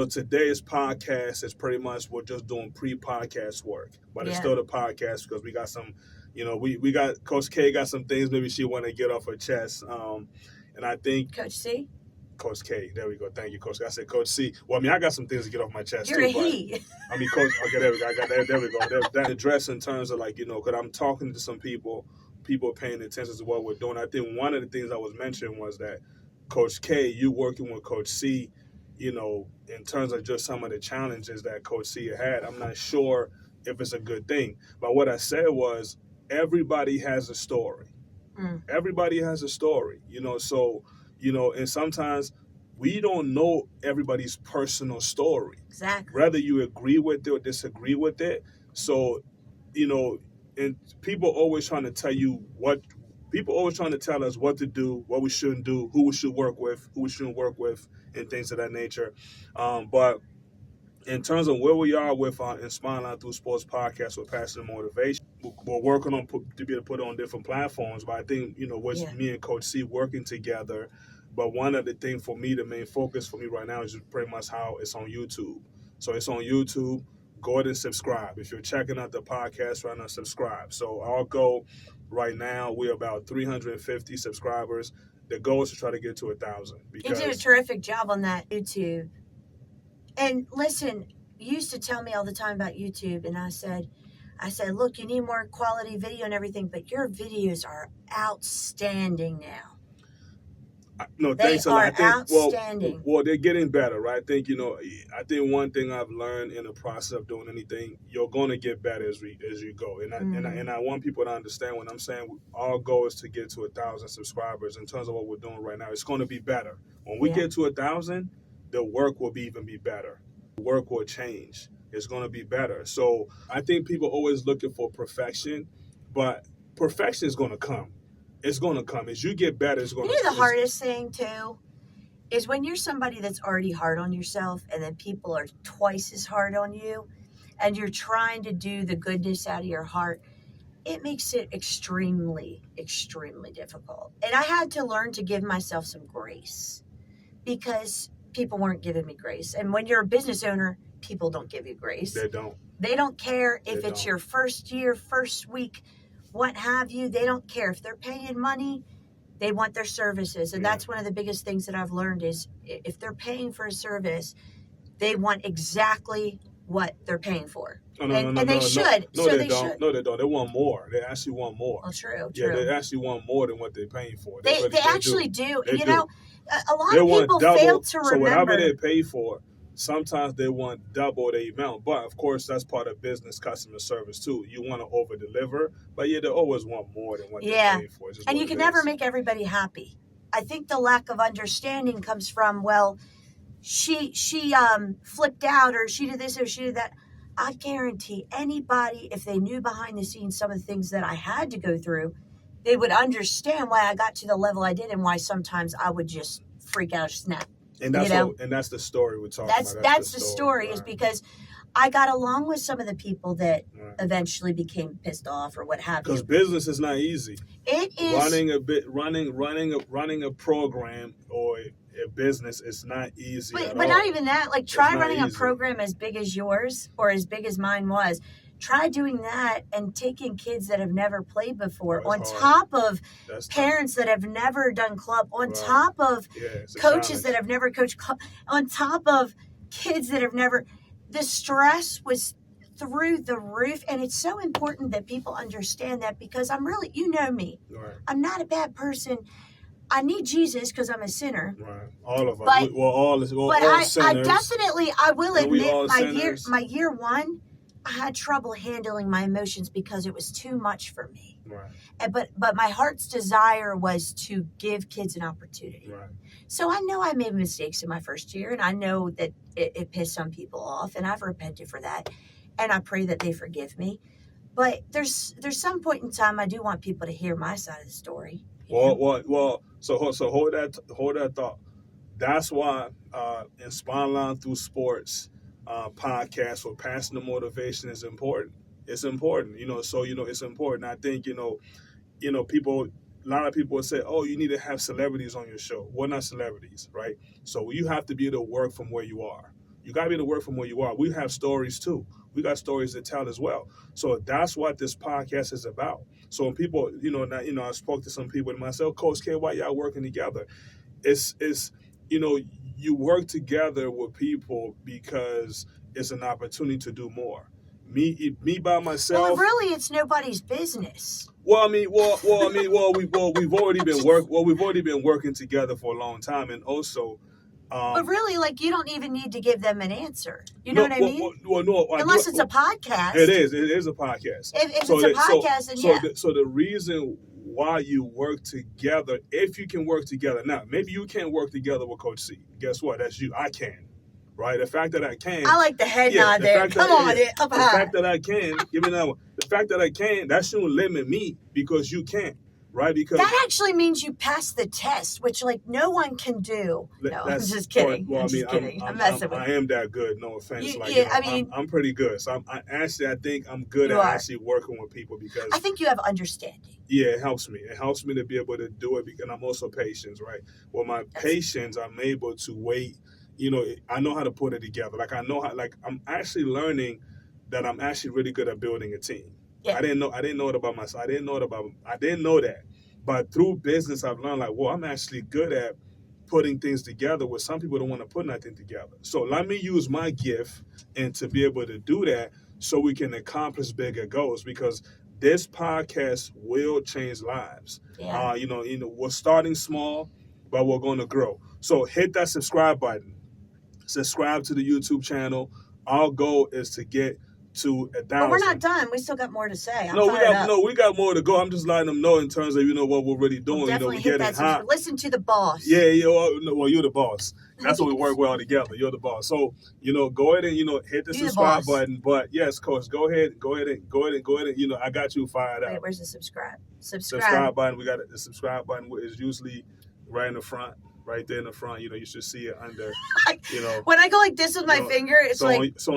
today's podcast is pretty much we're just doing pre-podcast work, but it's Yeah. still the podcast because we got some, we got Coach K got some things maybe she want to get off her chest. And I think Coach C? Coach K, there we go. Thank you, Coach. I said Coach C. Well, I mean, I got some things to get off my chest You're too. a he. I mean, Coach. Okay, there we go. I got that. There we go. That address in terms of because I'm talking to some people paying attention to what we're doing. I think one of the things that was mentioned was that Coach K, you working with Coach C, in terms of just some of the challenges that Coach C had. I'm not sure if it's a good thing, but what I said was everybody has a story. Everybody has a story, so, and sometimes we don't know everybody's personal story. Exactly. Whether you agree with it or disagree with it. So, and people always trying to tell us what to do, what we shouldn't do, who we should work with, who we shouldn't work with, and things of that nature. But in terms of where we are with Inspiring Life Through Sports podcast with Passion and Motivation, we're working on to be able to put it on different platforms. But I think, with me and Coach C working together, but one of the things for me, the main focus for me right now is just pretty much how it's on YouTube. So it's on YouTube. Go ahead and subscribe. If you're checking out the podcast right now, subscribe. So our goal right now, we're about 350 subscribers. The goal is to try to get to 1,000. You did a terrific job on that YouTube. And listen, you used to tell me all the time about YouTube, and I said, look, you need more quality video and everything, but your videos are outstanding now. No, they thanks a lot. are outstanding. Well, they're getting better, right? I think one thing I've learned in the process of doing anything, you're going to get better as you go. And I want people to understand when I'm saying our goal is to get to 1,000 subscribers. In terms of what we're doing right now, it's going to be better. When we get to 1,000, the work will even be better. The work will change. It's going to be better. So I think people always looking for perfection, but perfection is going to come. It's going to come. As you get better, it's going to come. The hardest thing, too, is when you're somebody that's already hard on yourself and then people are twice as hard on you and you're trying to do the goodness out of your heart, it makes it extremely, extremely difficult. And I had to learn to give myself some grace because people weren't giving me grace. And when you're a business owner, people don't give you grace. They don't. They don't care if it's your first year, first week, what have you. They don't care. If they're paying money, they want their services. And that's one of the biggest things that I've learned is if they're paying for a service, they want exactly what they're paying for. And they should. No, they don't. No, they don't. They want more. They actually want more. Well, true. Yeah, they actually want more than what they're paying for. They actually do. They you do. know, a lot of people fail to remember. So whatever they pay for, sometimes they want double the amount. But, of course, that's part of business customer service, too. You want to over-deliver, but they always want more than what they're paying for. And you can never make everybody happy. I think the lack of understanding comes from, she flipped out or she did this or she did that. I guarantee anybody, if they knew behind the scenes some of the things that I had to go through, they would understand why I got to the level I did and why sometimes I would just freak out or snap. And that's the story we're talking about. That's the story is because I got along with some of the people that eventually became pissed off or what have you. Because business is not easy. It is running a program or a business is not easy. But not even that. Try running a program as big as yours or as big as mine was. Try doing that and taking kids that have never played before on top of parents that have never done club, on top of coaches that have never coached club, on top of kids that have never. The stress was through the roof. And it's so important that people understand that because I'm really, you know me, I'm not a bad person. I need Jesus because I'm a sinner. Right. All of us. All sinners. I definitely, I will admit, my year one, I had trouble handling my emotions because it was too much for me. Right. But my heart's desire was to give kids an opportunity. Right. So I know I made mistakes in my first year, and I know that it pissed some people off, and I've repented for that, and I pray that they forgive me. But there's some point in time I do want people to hear my side of the story. Well. So hold that thought. That's why Inspiring Life Through Sports podcast for Passion and Motivation is important. It's important, So it's important. I think people. A lot of people say, "Oh, you need to have celebrities on your show." We're not celebrities, right? So you have to be able to work from where you are. You got to be able to work from where you are. We have stories too. We got stories to tell as well. So that's what this podcast is about. So when people, I spoke to some people and myself, Coach K, why y'all working together? It's you work together with people because it's an opportunity to do more. Me by myself. Well, really, it's nobody's business. We've already been working together for a long time, and also. But really, like, you don't even need to give them an answer. You know what I mean? Unless it's a podcast. It is a podcast. If it's a podcast, then yeah. So the reason why you work together, if you can work together. Now, maybe you can't work together with Coach C. Guess what? That's you. I can. Right? The fact that I can. I like the head nod there. Come on, up high. The fact that I can, give me that one. The fact that I can, that shouldn't limit me because you can't. Right? Because that actually means you pass the test, which like no one can do. No, I'm just kidding. I'm kidding. I'm messing with you. I am that good. No offense. I'm pretty good. So I think I'm good at actually working with people because I think you have understanding. Yeah, it helps me. It helps me to be able to do it because I'm also patient, right? Well, my patience, I'm able to wait. I know how to put it together. Like I know how. Like I'm actually learning that I'm actually really good at building a team. Yeah. I didn't know it about myself. I didn't know that. But through business, I've learned I'm actually good at putting things together where some people don't want to put nothing together. So let me use my gift and to be able to do that so we can accomplish bigger goals because this podcast will change lives. Yeah. We're starting small, but we're going to grow. So hit that subscribe button. Subscribe to the YouTube channel. Our goal is to get to 1,000. But we're not done. We still got more to say. We got more to go. I'm just letting them know in terms of what we're really doing. Definitely hit that. Hot. Listen to the boss. Yeah. Well, you're the boss. That's what we work well together. You're the boss. So go ahead and hit the subscribe button. But yes, Coach, go ahead and I got you fired up. Wait, where's the subscribe? Subscribe button. We got the subscribe button is usually right in the front. Right there in the front, you should see it under, When I go like this with my finger, it's so on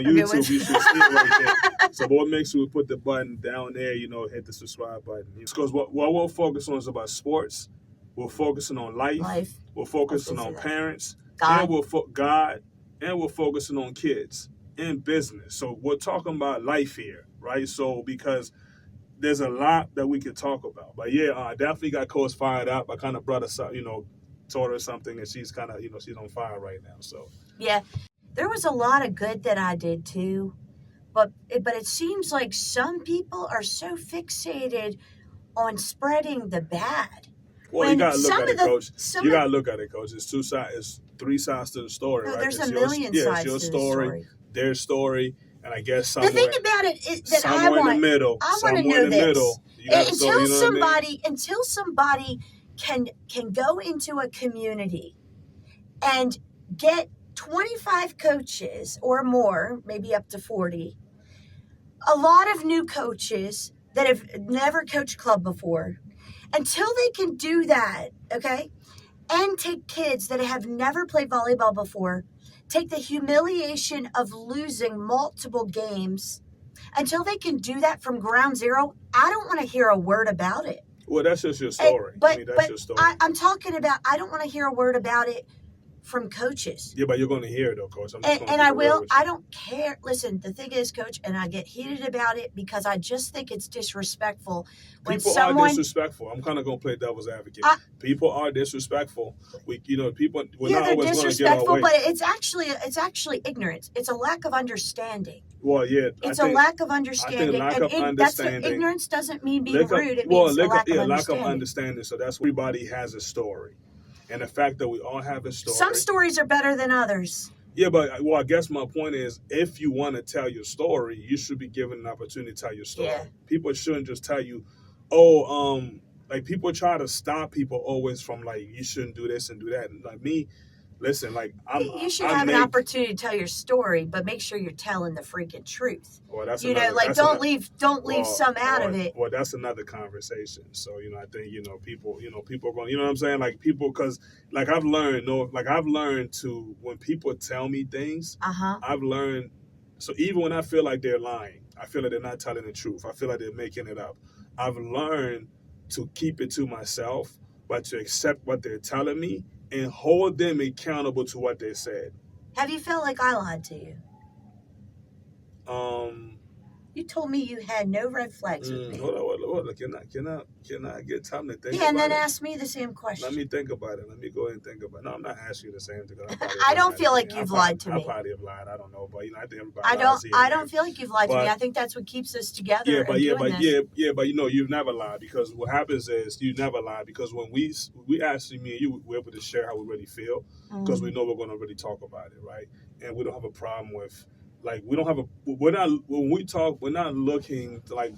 YouTube, you should see it right there. So what makes sure we put the button down there, hit the subscribe button. Because what we'll focus on is about sports. We're focusing on life. We're focusing on parents. God. And we're focusing on kids and business. So we're talking about life here, right? So because there's a lot that we could talk about. But yeah, I definitely got Coach fired up. I kind of brought us up, told her something and she's kind of she's on fire right now. So yeah, there was a lot of good that I did too, but it seems like some people are so fixated on spreading the bad. Well, you gotta look at it, Coach. You gotta look at it, Coach. It's two sides. It's three sides to the story, right? There's a million sides to the story. Their story, and I guess the thing about it is that I want to know this. Until somebody can go into a community and get 25 coaches or more, maybe up to 40, a lot of new coaches that have never coached club before, until they can do that, okay, and take kids that have never played volleyball before, take the humiliation of losing multiple games, until they can do that from ground zero, I don't want to hear a word about it. Well, that's just your story. That's your story. I'm talking about, I don't want to hear a word about it from coaches. Yeah, but you're going to hear it, though, Coach. And I will. I don't care. Listen, the thing is, Coach, and I get heated about it because I just think it's disrespectful. People are disrespectful. I'm kind of going to play devil's advocate. People are disrespectful. People. They're disrespectful, but it's actually ignorance. It's a lack of understanding. Well, yeah. It's a lack of understanding. That's what ignorance doesn't mean being rude. It means lack of understanding. So that's everybody has a story. And the fact that we all have a story. Some stories are better than others. Yeah, but I guess my point is, if you want to tell your story, you should be given an opportunity to tell your story. Yeah. People shouldn't just tell you, people try to stop people always from you shouldn't do this and do that. And me, listen, you should have an opportunity to tell your story, but make sure you're telling the freaking truth. Well, don't leave some out of it. Well, that's another conversation. So, I think, people are going, you know what I'm saying? People, because I've learned to, when people tell me things, I've learned, so even when I feel like they're lying, I feel like they're not telling the truth, I feel like they're making it up, I've learned to keep it to myself, but to accept what they're telling me and hold them accountable to what they said. Have you felt like I lied to you? You told me you had no red flags with me. Hold on. Can I get time to think about it? Yeah, and then ask me the same question. Let me think about it. Let me go ahead and think about it. No, I'm not asking you the same thing. I don't feel like you've lied to me. I probably have lied. I don't know, but I think everybody I don't feel like you've lied to me. I think that's what keeps us together. But you've never lied, because what happens is you never lie, because when we actually, me and you, we're able to share how we really feel, because we know we're going to really talk about it, right? And we don't have a problem with. Like, when we talk, we're not looking to, like,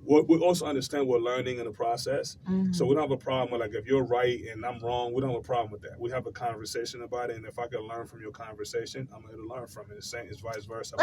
we also understand we're learning in the process. So we don't have a problem with, like, if you're right and I'm wrong, we don't have a problem with that. We have a conversation about it, and if I can learn from your conversation, I'm going to learn from it. It's vice versa.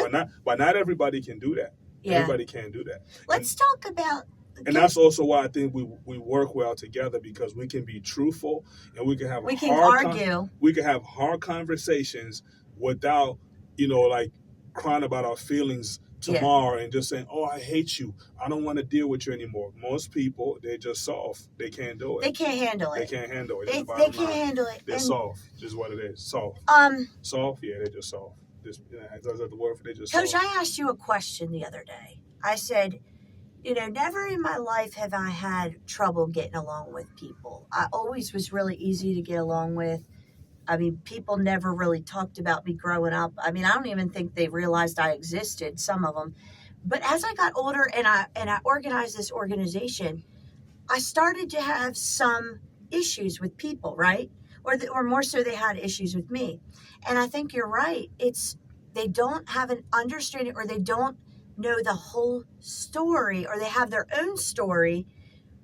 But not everybody can do that. Yeah. Everybody can't do that. Let's talk about... And that's also why I think we work well together, because we can be truthful, and we can have argue. We can have hard conversations without, like, crying about our feelings tomorrow and just saying, "Oh, I hate you. I don't want to deal with you anymore." Most people, they're just soft. They can't do it. They can't handle it. They can't handle it. They can't handle it. They're soft. Just what it is. Soft. Soft. Yeah, they're just soft. Is that the word for? They're just Coach, soft. I asked you a question the other day. I said, never in my life have I had trouble getting along with people. I always was really easy to get along with. I mean, people never really talked about me growing up. I mean, I don't even think they realized I existed, some of them. But as I got older and I organized this organization, I started to have some issues with people, right? Or more so, they had issues with me. And I think you're right. They don't have an understanding, or they don't know the whole story, or they have their own story,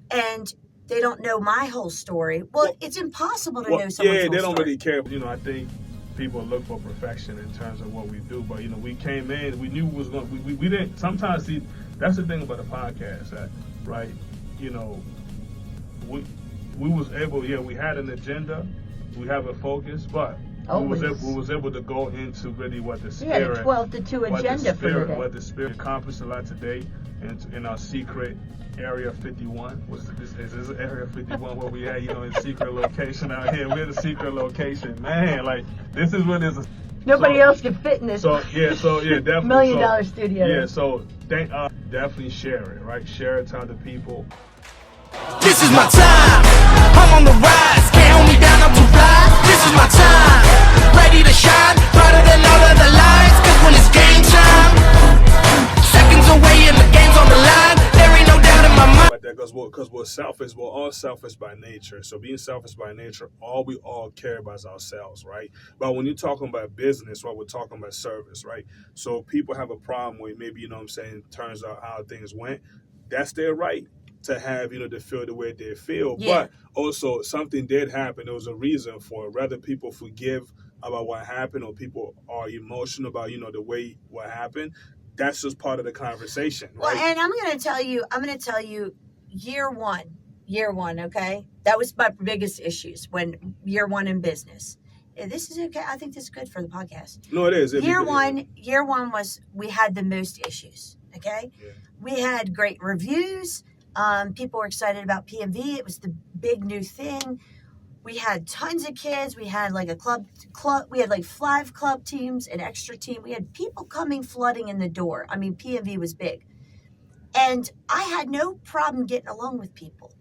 and they don't know my whole story. Well, it's impossible to know someone's whole story. Yeah, they don't really care. I think people look for perfection in terms of what we do. But, we came in, we knew it was going to... We didn't... Sometimes, see, that's the thing about the podcast, right? We was able... Yeah, we had an agenda. We have a focus, but... We was able to go into really what the Spirit... We had a 12 to 2 agenda for today. What the Spirit accomplished a lot today in our secret... Area 51 is this Area 51 where we at? In secret location out here. We're in a secret location, man. Like, this is what is. Nobody else can fit in this. Definitely. $1 million studio. Yeah, so definitely share it, right? Share it to other people. This is my time. I'm on the rise. Can't hold me down. I'm too fly. This is my time. Ready to shine, brighter than all of the lights. 'Cause when it's game time, seconds away and the game's on the line. There ain't no doubt in my mind. Because we're selfish. We're all selfish by nature. So being selfish by nature, all we all care about is ourselves, right? But when you're talking about business, we're talking about service, right? So people have a problem with maybe, turns out how things went. That's their right to have, to feel the way they feel. Yeah. But also, something did happen. There was a reason for it. Whether people forgive about what happened, or people are emotional about, the way what happened, that's just part of the conversation, right? Well, and I'm going to tell you, year one, okay? That was my biggest issues when year one in business. This is okay. I think this is good for the podcast. No, it is. Year one was, we had the most issues, okay? Yeah. We had great reviews. People were excited about PMV. It was the big new thing. We had tons of kids. We had like a club. We had like 5 club teams, an extra team. We had people coming flooding in the door. I mean, PMV was big. And I had no problem getting along with people.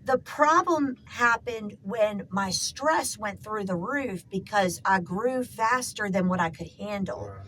The problem happened when my stress went through the roof because I grew faster than what I could handle. Right.